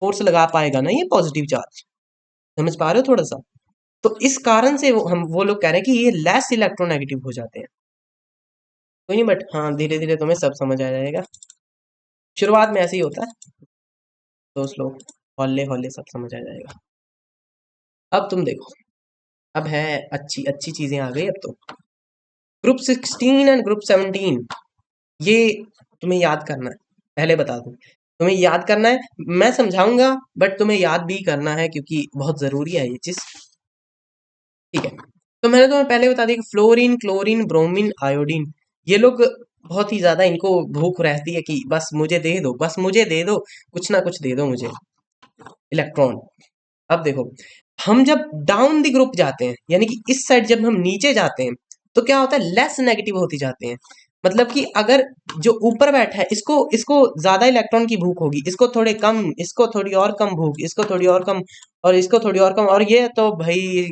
फोर्स लगा पाएगा ना ये पॉजिटिव चार्ज। समझ पा रहे हो थोड़ा सा? तो इस कारण से वो लोग कह रहे हैं कि ये लेस इलेक्ट्रोनेगेटिव हो जाते हैं। कोई नहीं, बट हाँ धीरे धीरे तुम्हें सब समझ आ जाएगा, शुरुआत में ऐसे ही होता है, तो स्लो, हौले हौले सब समझ आ जाएगा। अब तुम देखो, अब है अच्छी अच्छी चीजें आ गई अब तो। ग्रुप 16 एंड ग्रुप 17, ये तुम्हें याद करना है, पहले बता दूं, तुम्हें याद करना है, मैं समझाऊंगा बट तुम्हें याद भी करना है क्योंकि बहुत जरूरी है ये चीज। ठीक है, तो मैंने तुम्हें पहले बता दिया कि फ्लोरीन, क्लोरीन, ब्रोमीन, आयोडीन, ये लोग बहुत ही ज्यादा इनको भूख रहती है कि बस मुझे दे दो, बस मुझे दे दो, कुछ ना कुछ दे दो मुझे इलेक्ट्रॉन। अब देखो, हम जब डाउन द ग्रुप जाते हैं, यानी कि इस साइड जब हम नीचे जाते हैं, तो क्या होता है, लेस नेगेटिव होती जाते हैं। मतलब कि अगर जो ऊपर बैठा है इसको इसको ज्यादा इलेक्ट्रॉन की भूख होगी, इसको थोड़े कम, इसको थोड़ी और कम भूख, इसको थोड़ी और कम, और इसको थोड़ी और कम, और ये तो भाई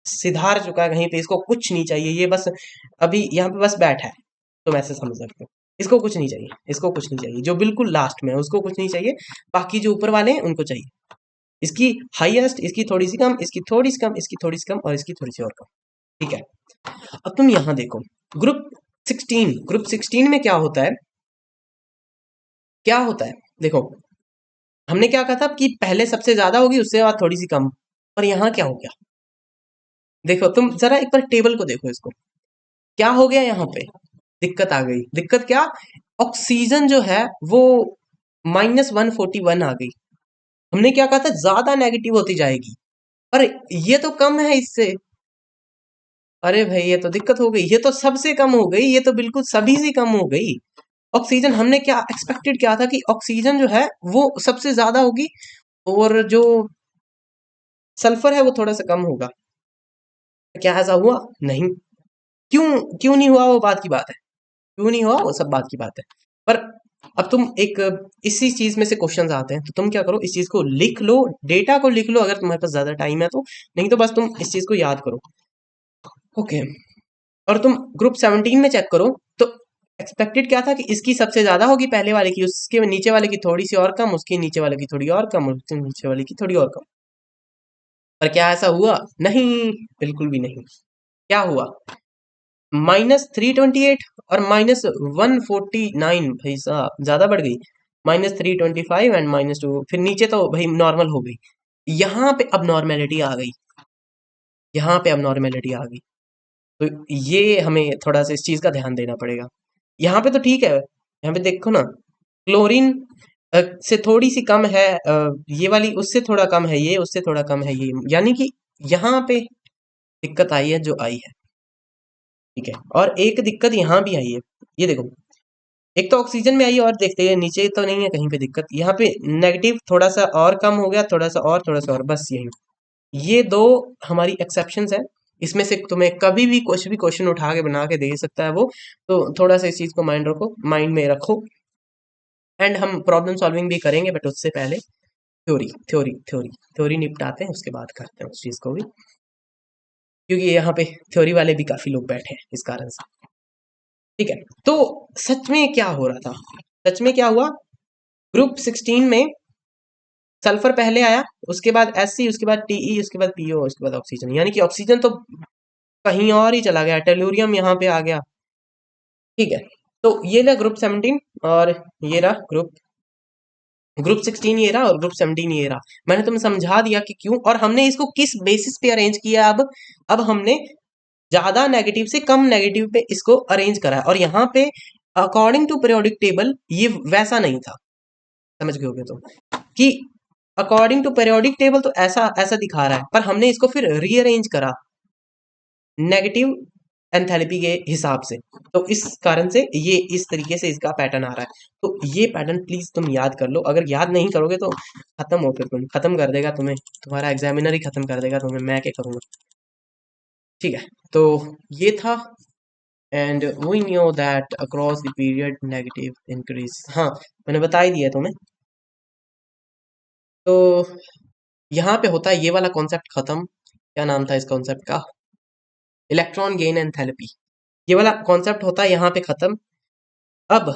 सिधार चुका है कहीं पे, इसको कुछ नहीं चाहिए, ये बस अभी यहाँ पे बस बैठा है, तुम ऐसे समझ सकते हो। इसको कुछ नहीं चाहिए, इसको कुछ नहीं चाहिए, जो बिल्कुल लास्ट में है उसको कुछ नहीं चाहिए, बाकी जो ऊपर वाले हैं उनको चाहिए। इसकी हाईएस्ट, इसकी थोड़ी सी कम, इसकी थोड़ी सी कम, इसकी थोड़ी सी कम, और इसकी थोड़ी सी और कम। ठीक है, अब तुम यहां देखो, ग्रुप 16, ग्रुप 16 में क्या होता है, क्या होता है, देखो हमने क्या कहा था कि पहले सबसे ज्यादा होगी उससे बाद थोड़ी सी कम, और यहां क्या हो गया, देखो तुम जरा एक बार टेबल को देखो, इसको क्या हो गया यहाँ पे, दिक्कत आ गई। दिक्कत क्या, ऑक्सीजन जो है वो -141 आ गई। हमने क्या कहा था, ज्यादा नेगेटिव होती जाएगी, अरे ये तो कम है इससे, अरे भाई ये तो दिक्कत हो गई, ये तो सबसे कम हो गई, ये तो बिल्कुल सभी से कम हो गई। ऑक्सीजन हमने क्या एक्सपेक्टेड किया था कि ऑक्सीजन जो है वो सबसे ज्यादा होगी और जो सल्फर है वो थोड़ा सा कम होगा। क्या ऐसा हुआ? नहीं। क्यों? क्यों नहीं हुआ वो बात की बात है, क्यों नहीं हुआ वो सब बात की बात है। पर अब तुम एक इसी चीज में से क्वेश्चंस आते हैं, तो तुम क्या करो, इस चीज को लिख लो, डेटा को लिख लो अगर तुम्हारे पास ज्यादा टाइम है तो, नहीं तो बस तुम इस चीज को याद करो। ओके। और तुम ग्रुप 17 में चेक करो, तो एक्सपेक्टेड क्या था कि इसकी सबसे ज्यादा होगी पहले वाले की, उसके नीचे वाले की थोड़ी सी और कम, उसके नीचे वाले की थोड़ी और कम, उसके नीचे वाले की थोड़ी और कम। पर क्या ऐसा हुआ? नहीं, बिल्कुल भी नहीं। क्या हुआ? -328 और -149, भाई साहब ज्यादा बढ़ गई। -325 एंड -2, फिर नीचे तो भाई नॉर्मल हो गई। यहाँ पे अब नॉर्मेलिटी आ गई, यहाँ पे अब नॉर्मेलिटी आ गई। तो ये हमें थोड़ा सा इस चीज का ध्यान देना पड़ेगा। यहाँ पे तो ठीक है, यहाँ पे देखो ना, क्लोरीन से थोड़ी सी कम है, ये वाली उससे थोड़ा कम है, ये उससे थोड़ा कम है, ये यानी कि यहाँ पे दिक्कत आई है जो आई है। ठीक है, और एक दिक्कत यहाँ भी आई है, ये देखो, एक तो ऑक्सीजन में आई है और देखते हैं नीचे तो नहीं है कहीं पे दिक्कत, यहाँ पे नेगेटिव थोड़ा सा और कम हो गया, थोड़ा सा और, थोड़ा सा और, बस यही। ये दो हमारी एक्सेप्शंस है, इसमें से तुम्हें कभी भी कुछ भी क्वेश्चन उठा के बना के दे सकता है वो, तो थोड़ा सा इस चीज को माइंड में रखो। एंड हम प्रॉब्लम सॉल्विंग भी करेंगे, बट उससे पहले थ्योरी निपटाते हैं, उसके बाद करते हैं उस चीज को भी, क्योंकि यहाँ पे थ्योरी वाले भी काफी लोग बैठे हैं इस कारण से। ठीक है, तो सच में क्या हो रहा था, सच में क्या हुआ? ग्रुप 16 में सल्फर पहले आया, उसके बाद Sc, उसके बाद Te, उसके बाद PO, उसके बाद ऑक्सीजन, यानी कि ऑक्सीजन तो कहीं और ही चला गया, टेलुरियम यहाँ पे आ गया। ठीक है, तो ये रहा ग्रुप 17, और ये रहा ग्रुप 16, ये रहा, और ग्रुप 17 ये रहा। मैंने तुम्हें समझा दिया कि क्यों, और हमने इसको किस बेसिस पे अरेंज किया। अब हमने ज्यादा नेगेटिव से कम नेगेटिव पे इसको अरेंज करा है, और यहाँ पे अकॉर्डिंग टू पीरियोडिक टेबल ये वैसा नहीं था, समझ गए होगे तो, कि अकॉर्डिंग टू पीरियोडिक टेबल तो ऐसा ऐसा दिखा रहा है, पर हमने इसको फिर रीअरेंज करा नेगेटिव एंथैल्पी के हिसाब से, तो इस कारण से ये इस तरीके से इसका पैटर्न आ रहा है। तो ये पैटर्न प्लीज तुम याद कर लो, अगर याद नहीं करोगे तो खत्म हो, फिर तुम खत्म कर देगा तुम्हें, तुम्हारा एग्जामिनर ही खत्म कर देगा तुम्हें, मैं क्या करूंगा। ठीक है, तो ये था। And we know that across the period negative increase, हाँ मैंने बता ही दिया तुम्हें। तो यहाँ पे होता है ये वाला कॉन्सेप्ट खत्म, क्या नाम था इस कॉन्सेप्ट का, इलेक्ट्रॉन गेन एंथैल्पी, ये वाला कॉन्सेप्ट होता है यहाँ पे खत्म। अब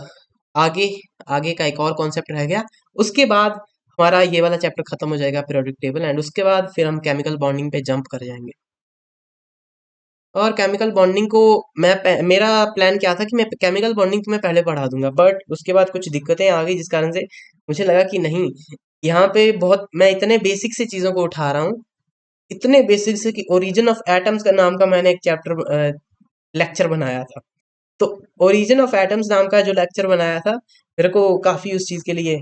आगे आगे का एक और कॉन्सेप्ट रह गया, उसके बाद हमारा ये वाला चैप्टर खत्म हो जाएगा पीरियोडिक टेबल, एंड उसके बाद फिर हम केमिकल बॉन्डिंग पे जंप कर जाएंगे। और केमिकल बॉन्डिंग को मेरा प्लान क्या था कि मैं केमिकल बॉन्डिंग तो मैं पहले पढ़ा दूंगा, बट उसके बाद कुछ दिक्कतें आ गई जिस कारण से मुझे लगा कि नहीं, यहाँ पे बहुत मैं इतने बेसिक से चीजों को उठा रहा हूँ, इतने बेसिक से कि ओरिजिन ऑफ एटम्स का नाम का मैंने एक चैप्टर लेक्चर बनाया था। तो ओरिजिन ऑफ एटम्स नाम का जो लेक्चर बनाया था, मेरे को काफी उस चीज के लिए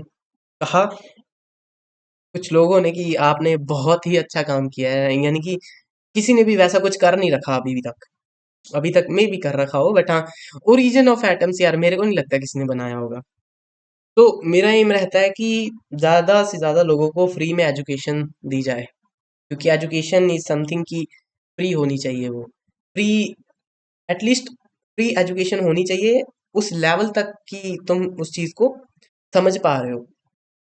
कहा कुछ लोगों ने कि आपने बहुत ही अच्छा काम किया है, यानी कि किसी ने भी वैसा कुछ कर नहीं रखा अभी भी तक, अभी तक मैं भी कर रखा हो, बट हाँ, ओरिजिन ऑफ एटम्स यार मेरे को नहीं लगता किसी ने बनाया होगा। तो मेरा एम रहता है कि ज्यादा से ज्यादा लोगों को फ्री में एजुकेशन दी जाए, क्योंकि एजुकेशन इज समथिंग की फ्री होनी चाहिए, वो फ्री, एटलीस्ट फ्री एजुकेशन होनी चाहिए उस लेवल तक कि तुम उस चीज को समझ पा रहे हो।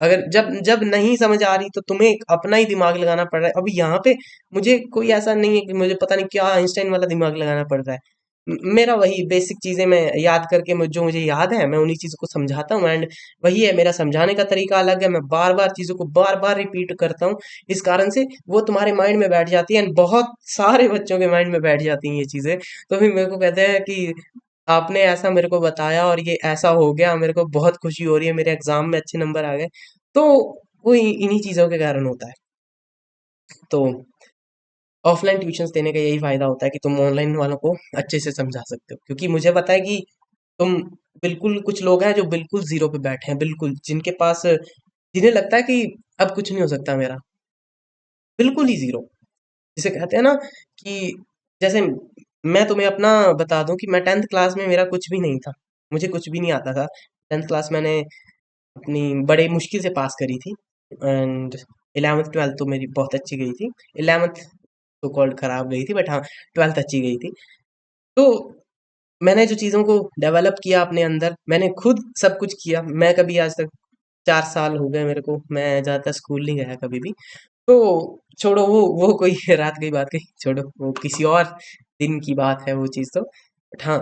अगर जब जब नहीं समझ आ रही तो तुम्हें अपना ही दिमाग लगाना पड़ रहा है। अभी यहाँ पे मुझे कोई ऐसा नहीं है कि मुझे पता नहीं क्या आइंस्टाइन वाला दिमाग लगाना पड़ रहा है, मेरा वही बेसिक चीजें मैं याद करके जो मुझे याद है मैं उन्हीं चीजों को समझाता हूँ, एंड वही है, मेरा समझाने का तरीका अलग है, मैं बार बार चीजों को बार बार रिपीट करता हूँ, इस कारण से वो तुम्हारे माइंड में बैठ जाती है, एंड बहुत सारे बच्चों के माइंड में बैठ जाती हैं ये चीजें। तो फिर मेरे को कहते हैं कि आपने ऐसा मेरे को बताया और ये ऐसा हो गया, मेरे को बहुत खुशी हो रही है, मेरे एग्जाम में अच्छे नंबर आ गए। तो वो इन्हीं चीजों के कारण होता है। तो ऑफलाइन ट्यूशंस देने का यही फायदा होता है कि तुम ऑनलाइन वालों को अच्छे से समझा सकते हो, क्योंकि मुझे पता है कि तुम बिल्कुल, कुछ लोग हैं जो बिल्कुल जीरो पे बैठे हैं, बिल्कुल जिनके पास, जिन्हें लगता है कि अब कुछ नहीं हो सकता मेरा, बिल्कुल ही जीरो, जिसे कहते हैं ना कि, जैसे मैं तुम्हें अपना बता दूं कि मैं 10th क्लास में मेरा कुछ भी नहीं था, मुझे कुछ भी नहीं आता था, 10th क्लास मैंने अपनी बड़े मुश्किल से पास करी थी, एंड 11th 12th तो मेरी बहुत अच्छी गई थी। 11th तो कॉल्ड खराब गई थी, बट हाँ 12th अच्छी गई थी। तो मैंने जो चीज़ों को डेवलप किया अपने अंदर, मैंने खुद सब कुछ किया। मैं कभी आज तक 4 साल हो गए मेरे को, मैं ज़्यादातर स्कूल नहीं गया कभी भी। तो छोड़ो, वो कोई रात की बात कही, छोड़ो, वो किसी और दिन की बात है वो चीज़ तो। बट हाँ,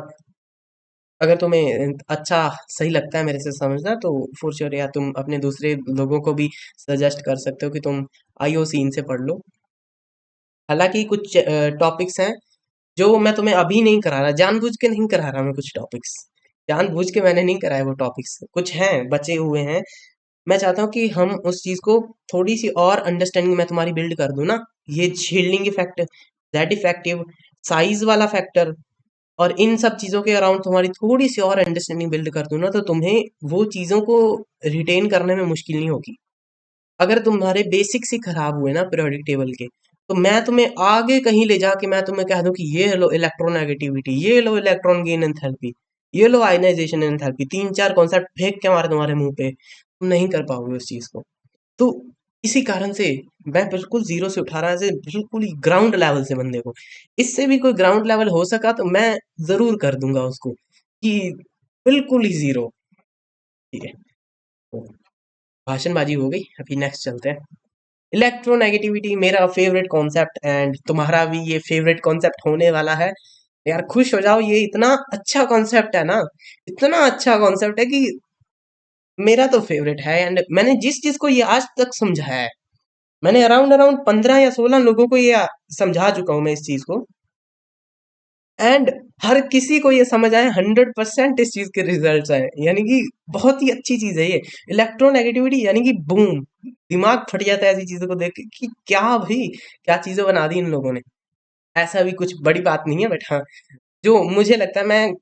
अगर तुम्हें अच्छा सही लगता है मेरे से समझना, तो फॉर श्योर या तुम अपने दूसरे लोगों को भी सजेस्ट कर सकते हो कि तुम आईओसी इनसे पढ़ लो। हालांकि कुछ टॉपिक्स हैं जो मैं तुम्हें अभी नहीं करा रहा, जानबूझ के नहीं करा रहा मैं कुछ टॉपिक्स, जानबूझ के मैंने नहीं कराए वो टॉपिक्स, कुछ हैं बचे हुए हैं। मैं चाहता हूँ कि हम उस चीज को थोड़ी सी और अंडरस्टैंडिंग मैं तुम्हारी बिल्ड कर दूं ना। ये shielding effect, Z effective, size वाला फैक्टर, और इन सब चीजों के अराउंड तुम्हारी थोड़ी सी और अंडरस्टैंडिंग बिल्ड कर दूं ना, तो तुम्हें वो चीजों को रिटेन करने में मुश्किल नहीं होगी। अगर तुम्हारे बेसिक्स ही खराब हुए ना पीरियोडिक टेबल के, तो मैं तुम्हें आगे कहीं ले जाके मैं तुम्हें कह दूं कि ये लो इलेक्ट्रोनेगेटिविटी, ये लो इलेक्ट्रॉन गेन एंथैल्पी, ये लो आयनाइजेशन एंथैल्पी, 3 4 कॉन्सेप्ट फेंक के मारे तुम्हारे मुंह पे, तुम नहीं कर पाओगे उस चीज को। तो इसी कारण से मैं बिल्कुल जीरो से उठा रहा है, बिल्कुल ही ग्राउंड लेवल से बंदे को। इससे भी कोई ग्राउंड लेवल हो सका तो मैं जरूर कर दूंगा उसको, कि बिल्कुल ही जीरो। ठीक है, तो भाषणबाजी हो गई, अभी नेक्स्ट चलते हैं। इलेक्ट्रोनेगेटिविटी मेरा फेवरेट कॉन्सेप्ट, एंड तुम्हारा भी ये फेवरेट कॉन्सेप्ट होने वाला है। यार खुश हो जाओ, ये इतना अच्छा कॉन्सेप्ट है ना, इतना अच्छा कॉन्सेप्ट है कि मेरा तो फेवरेट है। एंड मैंने जिस चीज को ये आज तक समझाया है, मैंने अराउंड अराउंड 15 या 16 लोगों को ये समझा चुका हूं मैं इस चीज को, एंड हर किसी को ये समझ आए, 100% इस चीज के रिजल्ट आए, यानी कि बहुत ही अच्छी चीज है ये इलेक्ट्रोनेगेटिविटी, यानी कि बूम, दिमाग फट जाता है ऐसी चीजों को देख के कि क्या भाई, क्या चीजें बना दी इन लोगों ने। ऐसा भी कुछ बड़ी बात नहीं है, बट हाँ, जो मुझे लगता है, मैं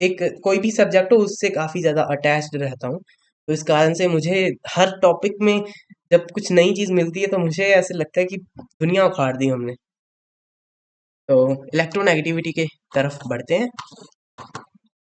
एक कोई भी सब्जेक्ट हो उससे काफी ज्यादा अटैच्ड रहता हूँ, तो इस कारण से मुझे हर टॉपिक में जब कुछ नई चीज मिलती है तो मुझे ऐसे लगता है कि दुनिया उखाड़ दी हमने। तो इलेक्ट्रोनेगेटिविटी के तरफ बढ़ते हैं।